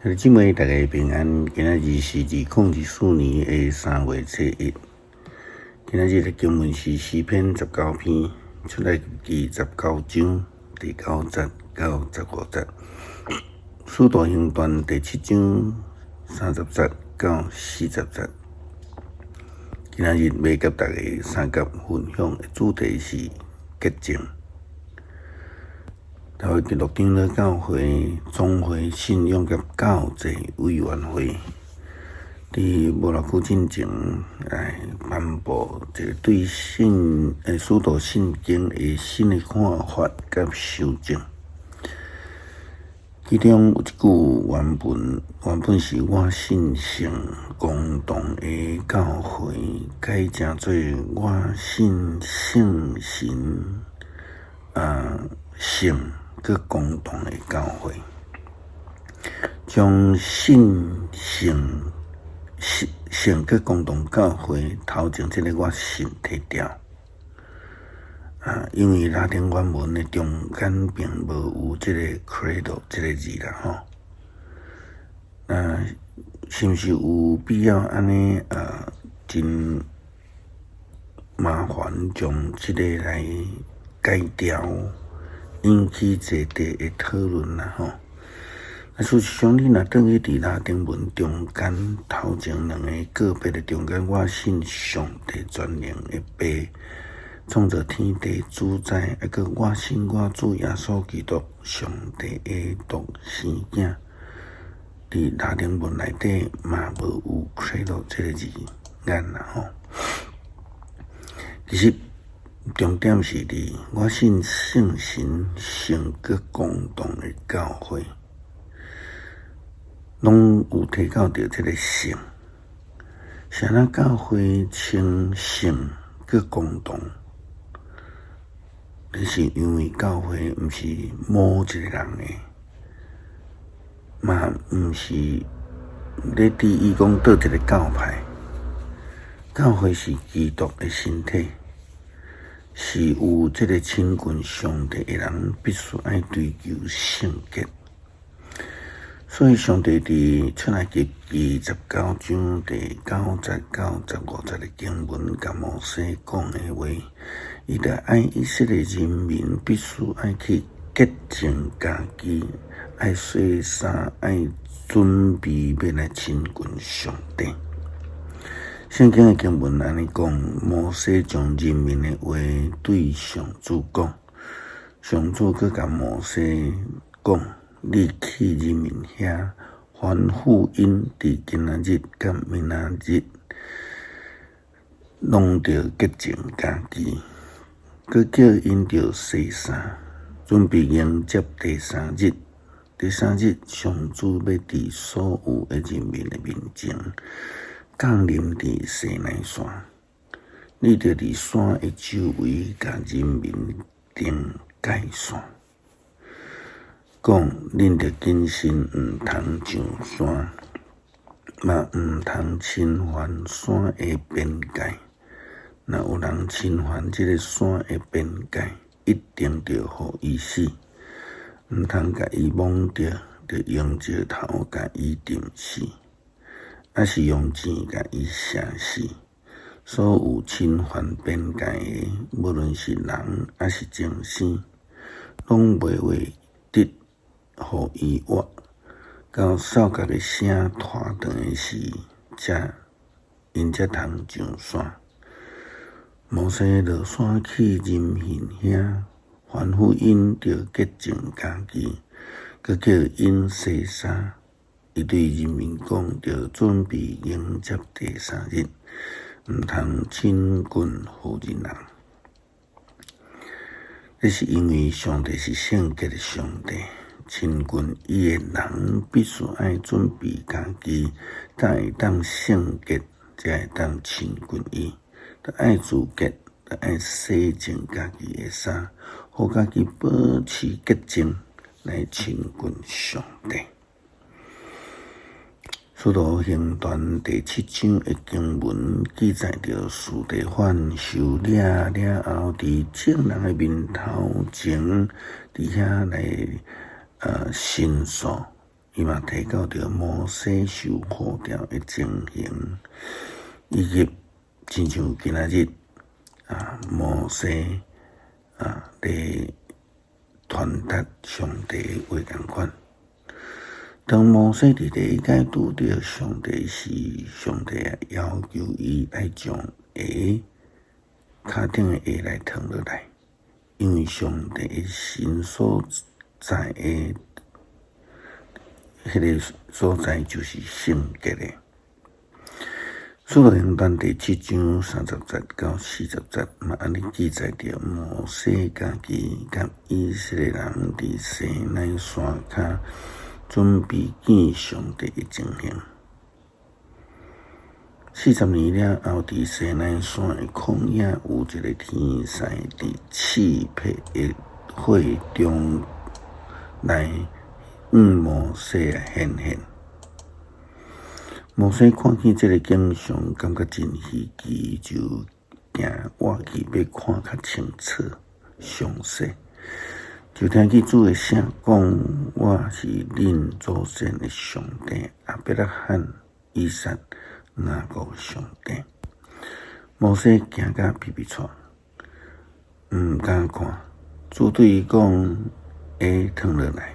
兄弟姊妹，大家平安。今仔日是2024年的3月7日。今仔日的经文是诗篇19篇，出来第19章第9节到15节。使徒行传第7章30节到40节。今仔日要甲大家三角分享的主题是洁净。台湾基督长老教会总会信仰及教制委员会伫无偌久之前来颁布一个对使徒信经的新的看法甲修正。其中有一句原本是我信圣共同的教会，改成做我信圣神圣个共同的教会，将信圣个共同教会头前这个我信摕掉。因为拉丁原文的中间并无有这个 credo 这个字啦是毋是有必要安尼真麻烦将这个来改掉，引起侪地的讨论啦事实上，你若转去伫拉丁文中间头前两个个别的中间，我信上帝全能的爸，创造天地主宰，还个我信我主耶稣基督上帝的独生囝。伫拉丁文内底嘛无有 credo 这个字眼啦其实重点是伫我信圣神圣个共同的教会，拢有提到着这个圣。啥那教会称圣个共同？那是因为教会毋是某一个人的，嘛毋是咧定义讲倒一个教派。教会是基督的身体，是有这个亲近上帝的人，必须爱追求圣洁。所以上帝伫出埃及记29章第9节到15节的经文，甲摩西讲的话，伊着爱以色列人民必须爱去洁净家己，爱洗衫，爱准备要来亲近上帝。圣经的经文安尼讲，摩西将人民的话对上主讲，上主佮甲摩西讲，你去人民遐，吩咐因伫今仔日甲明仔日，拢着洁净家己，佮叫因着洗衫，准备迎接第三日。第三日，上主要伫所有的人民的面前降临伫西奈山，你着伫山的周围，甲人民定界线，讲恁着谨慎，毋通上山，嘛毋通侵犯山的边界。若有人侵犯这个山的边界，一定着互伊死，毋通甲伊摸着，着用石头甲伊钉死。还是用箭甲伊射死。所有侵犯边界的，无论是人还是精神，拢袂话得互伊活。到扫角的声拖长的时，因才通上山。摩西落山去人民遐，吩咐因着洁净家己，佮叫因洗衫。伊对人民讲，着准备迎接第三日，毋通亲近好人。这是因为上帝是圣洁的上帝，亲近伊的人必须爱准备家己，才会当圣洁，才会当亲近伊。着爱自洁，着爱洗净家己的衫，互家己保持洁净，来亲近上帝。使徒行传第7章的经文记载着，司提反受了后，伫众人的面头前，伫遐来申诉，伊嘛提到着摩西受呼召的情形，以及亲像今仔日摩西咧传达上帝的话共款。当摩西伫第一届拄着上帝时，上帝要求伊来将骹顶的鞋来脱落来，因为上帝的神所在的迄个所在就是圣洁的。使徒行传第7章30节到40节嘛，安尼记载着摩西家己甲以色列人伫西奈山骹准备见上帝的情形。40年了后，伫西奈山的旷野有一个天使伫刺皮的火中来摩西显现。摩西看见这个景象，感觉真稀奇，就行活去要看较清楚、详细。就听见主的声讲：“我是恁祖先的上帝，亚伯拉罕、以撒、雅各上帝。”摩西惊甲皮皮喘，毋敢看。主对伊讲：“会脱落来。”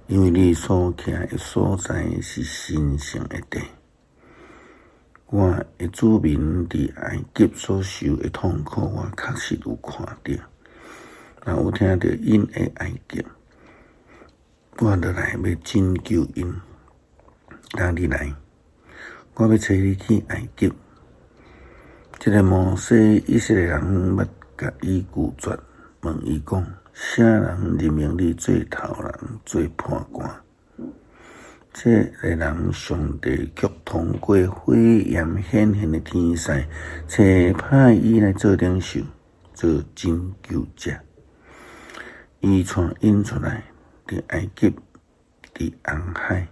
因为你所徛的所在是神圣的地，我的子民伫埃及所受的痛苦，我确实有看到，也有听到因的哀叫，我就来要拯救因。当你来，我要带你去埃及。这个摩西以色列人要甲伊拒绝，问伊讲：啥人任命你做头人、做判官？这个人，上帝却通过火焰显现的天使，差派伊来做领袖，做拯救者。伊带因出来，伫埃及，伫红海，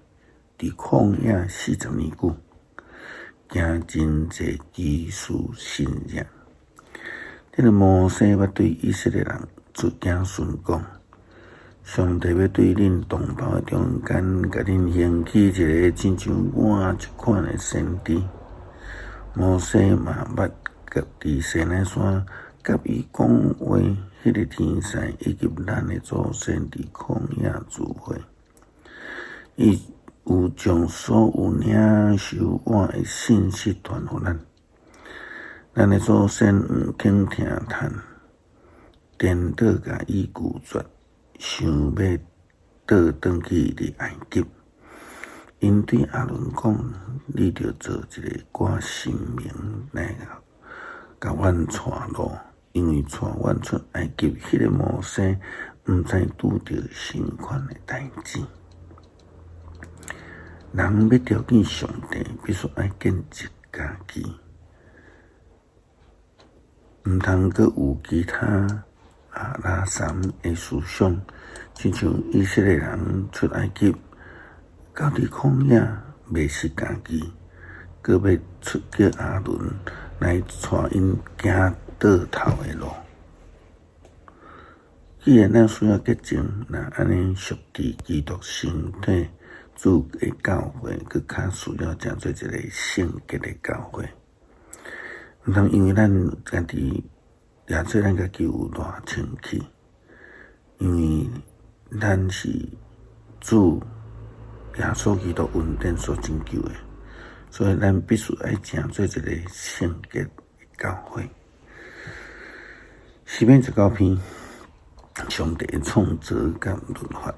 伫旷野40年久，行真济奇事神迹。这个摩西要对以色列人子孙讲：上帝要对恁同胞的中间，甲恁兴起一个亲像我这款的先知。摩西嘛捌甲伫西奈山甲伊讲话，迄个天使以及咱的祖先伫旷野聚会，伊有将所有领受我的信息传互咱。咱的祖先毋肯听叹，颠倒甲伊拒绝，想要倒转去伫埃及。因对亚伦讲：“你着做一个我神明来甲阮带路，因为带阮出埃及迄个摩西，毋知拄着甚款的代志。人要朝见上帝，必须爱建一家己，毋通阁有其他拉三的思想，亲像以色列人出埃及，到伫旷野迷失家己，阁要出叫亚伦来带因行倒头的路。既然咱需要洁净，那安尼属伫基督身体主的教会，佫较需要成做一个圣洁的教会。毋通因为咱家己也做咱家己有偌清气，因为咱是主耶稣基督恩典所拯救的，所以咱必须爱成做一个圣洁的教会。诗篇19篇，上帝的创造甲律法。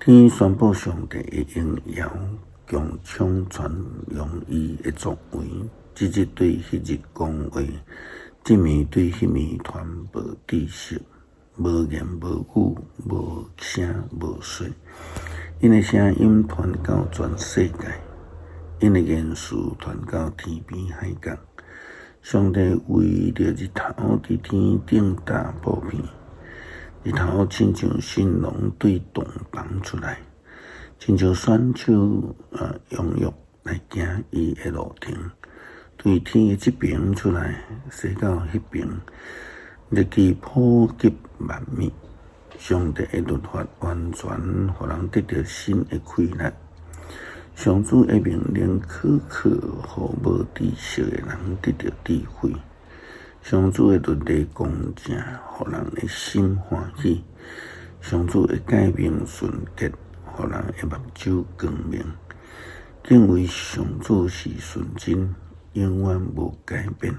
天宣布上帝的荣耀，强抢传扬伊的作为。即日对迄日讲话，即暝对迄暝传播知识，无言无语，无声无说。因的声音传到全世界，因的言辞传到天边海角。上帝为着日头伫天顶打布片，日头亲像新郎对洞房出来，亲像选手踊跃来行伊的路程。对天的这边出来，西到迄边，日期普及万密。上帝的律法完全互人得到新的开力。上主的命令刻互无知识的人得到智慧。上主的律例公正，互人的心欢喜。上主的诫命纯洁，互人的目睭光明。敬畏上主是纯真，永远无改变。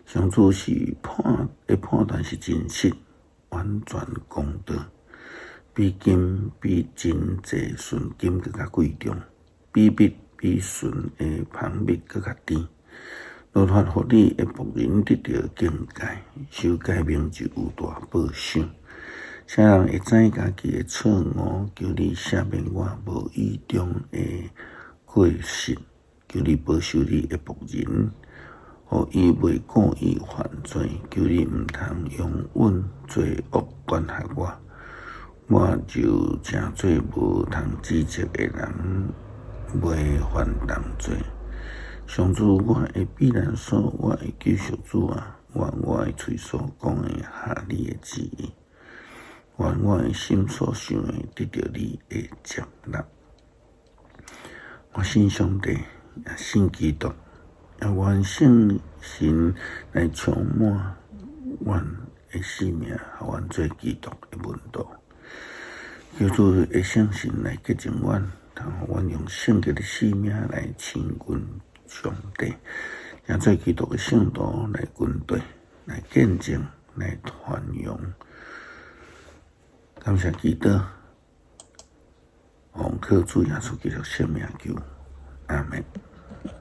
上主是判断是真实，完全公道，比金比真济纯金更加贵重，比蜜比纯的蜂蜜更加甜。律法互你的仆人得到境界，守诫命就有大保守。啥人会知家己的错误？求你赦免我无意中的过失，求你保守你的仆人，互伊袂故意犯罪。求你毋通用阮罪恶管辖我，我就正做无通指责的人，袂犯同罪。上主，我的避难所，我的救赎主啊，愿我的嘴所讲的合你的旨意，愿我的心所想的得到你的接纳。我信上帝，也信基督，也愿圣神来充满阮的生命，互阮做基督的门徒。求主的圣神来洁净阮，通互阮用圣洁的生命来亲近上帝，也做基督的圣徒来军队，来见证，来传扬。感谢基督，奉靠主耶稣基督圣名求，阿门。